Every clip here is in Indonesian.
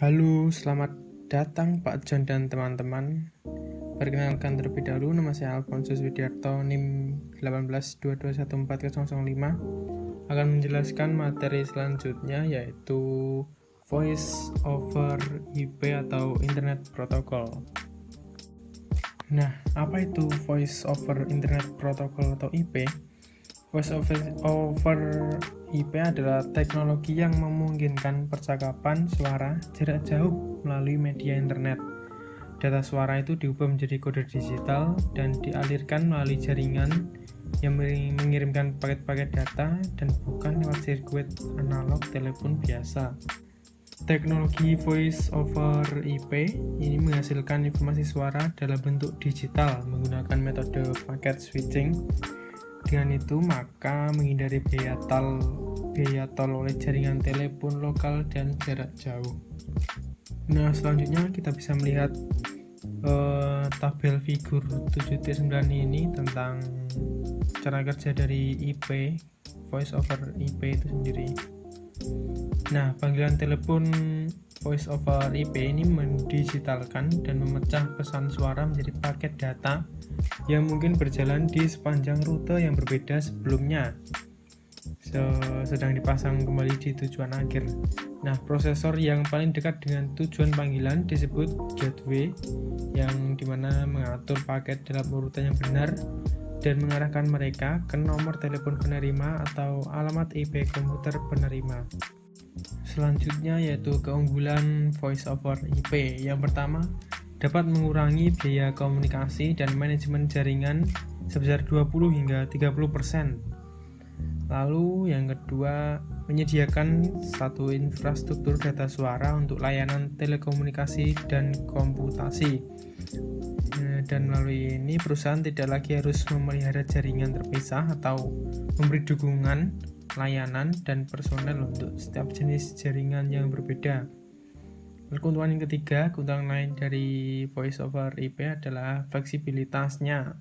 Halo, selamat datang Pak John dan teman-teman. Perkenalkan terlebih dahulu, nama saya Alfonsus Widiarto, NIM 182214005, akan menjelaskan materi selanjutnya yaitu Voice over IP atau Internet Protocol. Nah, apa itu Voice over Internet Protocol atau IP? Voice over IP adalah teknologi yang memungkinkan percakapan suara jarak jauh melalui media internet. Data suara itu diubah menjadi kode digital dan dialirkan melalui jaringan yang mengirimkan paket-paket data dan bukan lewat sirkuit analog telepon biasa. Teknologi Voice over IP ini menghasilkan informasi suara dalam bentuk digital menggunakan metode packet switching. Dengan itu, maka menghindari biaya tol oleh jaringan telepon lokal dan jarak jauh. Nah, selanjutnya kita bisa melihat tabel figur 7.9 ini tentang cara kerja dari IP, Voice over IP itu sendiri. Nah, panggilan telepon Voice over IP ini mendigitalkan dan memecah pesan suara menjadi paket data yang mungkin berjalan di sepanjang rute yang berbeda sebelumnya, sedang dipasang kembali di tujuan akhir. Nah, prosesor yang paling dekat dengan tujuan panggilan disebut gateway, yang dimana mengatur paket dalam urutan yang benar dan mengarahkan mereka ke nomor telepon penerima atau alamat IP komputer penerima. Selanjutnya yaitu keunggulan Voice over IP. Yang pertama, dapat mengurangi biaya komunikasi dan manajemen jaringan sebesar 20 hingga 30%. Lalu yang kedua, menyediakan satu infrastruktur data suara untuk layanan telekomunikasi dan komputasi. Dan melalui ini perusahaan tidak lagi harus memelihara jaringan terpisah atau memberi dukungan, layanan, dan personel untuk setiap jenis jaringan yang berbeda. Keuntungan yang ketiga, keuntungan lain dari Voice over IP adalah fleksibilitasnya.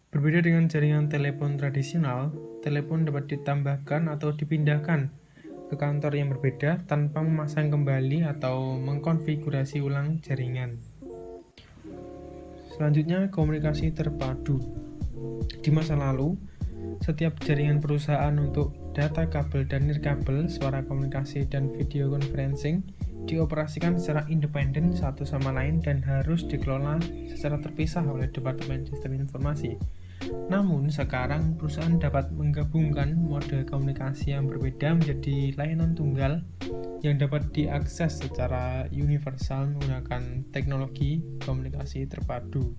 Berbeda dengan jaringan telepon tradisional, telepon dapat ditambahkan atau dipindahkan ke kantor yang berbeda tanpa memasang kembali atau mengkonfigurasi ulang jaringan. Selanjutnya, komunikasi terpadu. Di masa lalu, setiap jaringan perusahaan untuk data kabel dan nirkabel, suara komunikasi, dan video conferencing dioperasikan secara independen satu sama lain dan harus dikelola secara terpisah oleh Departemen Sistem Informasi. Namun, sekarang perusahaan dapat menggabungkan mode komunikasi yang berbeda menjadi layanan tunggal yang dapat diakses secara universal menggunakan teknologi komunikasi terpadu.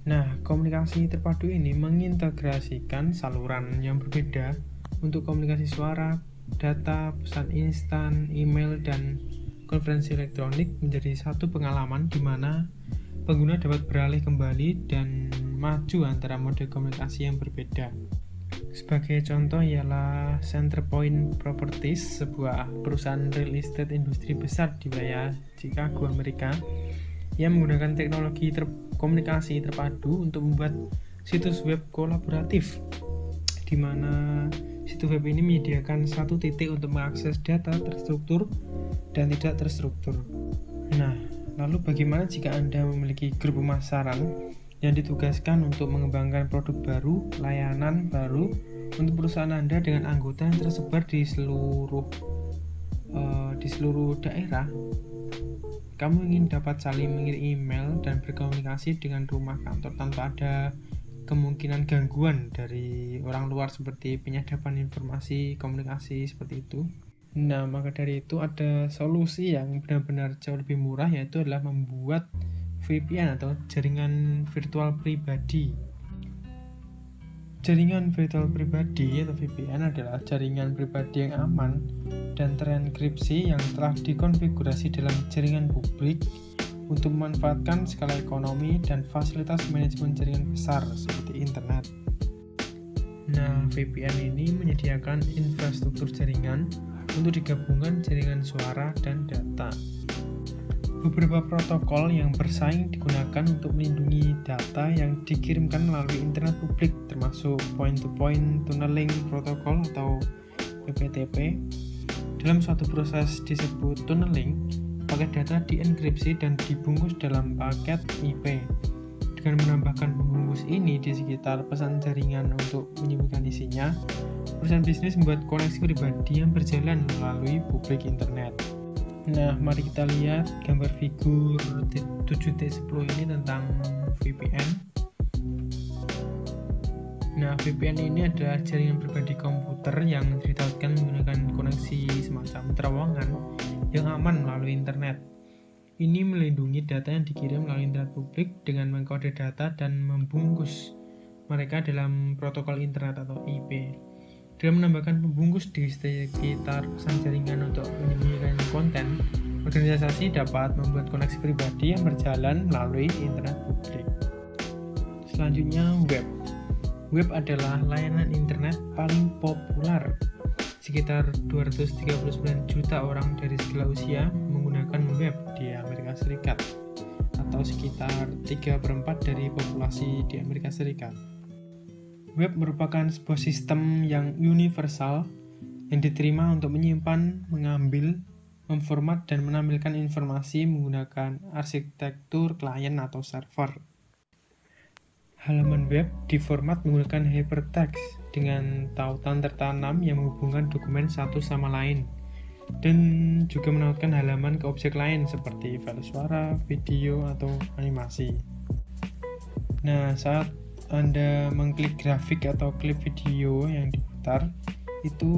Nah, komunikasi terpadu ini mengintegrasikan saluran yang berbeda untuk komunikasi suara, data, pesan instan, email, dan konferensi elektronik menjadi satu pengalaman di mana pengguna dapat beralih kembali dan maju antara mode komunikasi yang berbeda. Sebagai contoh ialah Centerpoint Properties, sebuah perusahaan real estate industri besar di wilayah Chicago, Amerika, yang menggunakan teknologi komunikasi terpadu untuk membuat situs web kolaboratif, di mana situs web ini menyediakan satu titik untuk mengakses data terstruktur dan tidak terstruktur. Nah, lalu bagaimana jika Anda memiliki grup pemasaran yang ditugaskan untuk mengembangkan produk baru, layanan baru untuk perusahaan Anda dengan anggota yang tersebar di seluruh daerah? Kamu ingin dapat saling mengirim email dan berkomunikasi dengan rumah kantor tanpa ada kemungkinan gangguan dari orang luar seperti penyadapan informasi komunikasi seperti itu. Nah, maka dari itu ada solusi yang benar-benar jauh lebih murah, yaitu adalah membuat VPN atau jaringan virtual pribadi. Jaringan virtual pribadi atau VPN adalah jaringan pribadi yang aman dan terenkripsi yang telah dikonfigurasi dalam jaringan publik untuk memanfaatkan skala ekonomi dan fasilitas manajemen jaringan besar seperti internet. Nah, VPN ini menyediakan infrastruktur jaringan untuk digabungkan jaringan suara dan data. Beberapa protokol yang bersaing digunakan untuk melindungi data yang dikirimkan melalui internet publik, termasuk Point-to-Point Tunneling Protocol atau PPTP, Dalam suatu proses disebut tunneling, paket data dienkripsi dan dibungkus dalam paket IP. Dengan menambahkan pembungkus ini di sekitar pesan jaringan untuk menyembunyikan isinya, perusahaan bisnis membuat koneksi pribadi yang berjalan melalui publik internet. Nah, mari kita lihat gambar figur 7.10 ini tentang VPN. Nah, VPN ini adalah jaringan pribadi komputer yang ditautkan menggunakan koneksi semacam terowongan yang aman melalui internet. Ini melindungi data yang dikirim melalui internet publik dengan mengkode data dan membungkus mereka dalam protokol internet atau IP. Dengan menambahkan pembungkus di sekitar pesan jaringan untuk menyembunyikan konten, organisasi dapat membuat koneksi pribadi yang berjalan melalui internet publik. Selanjutnya, web. Web adalah layanan internet paling populer. Sekitar 239 juta orang dari segala usia menggunakan web di Amerika Serikat, atau sekitar 3/4 dari populasi di Amerika Serikat. Web merupakan sebuah sistem yang universal yang diterima untuk menyimpan, mengambil, memformat, dan menampilkan informasi menggunakan arsitektur klien atau server. Halaman web diformat menggunakan hypertext dengan tautan tertanam yang menghubungkan dokumen satu sama lain, dan juga menautkan halaman ke objek lain seperti file suara, video, atau animasi. Nah, saat Anda mengklik grafik atau klip video yang diputar, itu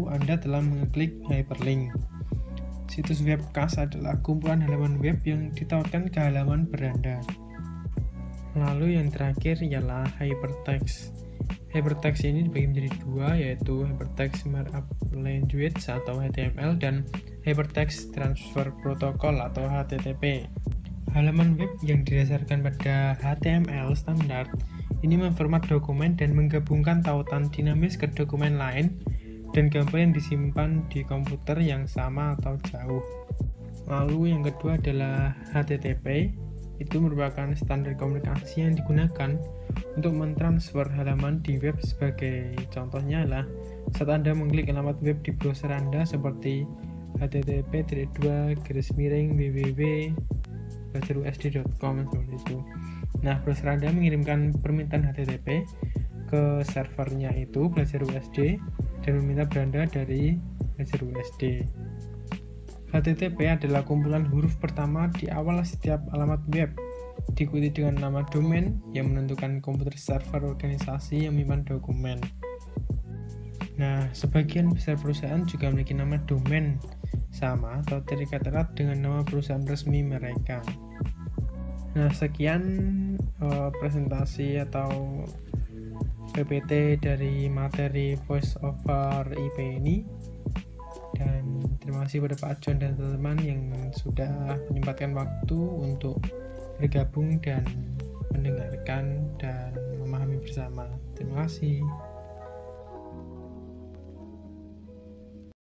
Anda telah mengklik hyperlink. Situs webcast adalah kumpulan halaman web yang ditautkan ke halaman beranda. Lalu yang terakhir ialah hypertext. Hypertext ini dibagi menjadi dua, yaitu Hypertext Markup Language atau HTML dan Hypertext Transfer Protocol atau HTTP. Halaman web yang didasarkan pada HTML standar ini memformat dokumen dan menggabungkan tautan dinamis ke dokumen lain dan gambar yang disimpan di komputer yang sama atau jauh. Lalu yang kedua adalah HTTP. Itu merupakan standar komunikasi yang digunakan untuk mentransfer halaman di web. Sebagai contohnya adalah saat Anda mengklik alamat web di browser Anda seperti http://www.belajarusd.com seperti itu. Nah, browser Anda mengirimkan permintaan HTTP ke servernya itu Belajar USD dan meminta beranda dari Belajar USD. HTTP adalah kumpulan huruf pertama di awal setiap alamat web, diikuti dengan nama domain yang menentukan komputer server organisasi yang menyimpan dokumen. Nah, sebagian besar perusahaan juga memiliki nama domain sama atau terikat erat dengan nama perusahaan resmi mereka. Nah, sekian presentasi atau PPT dari materi Voice over IP ini. Dan terima kasih pada Pak John dan teman-teman yang sudah menyempatkan waktu untuk bergabung dan mendengarkan dan memahami bersama. Terima kasih.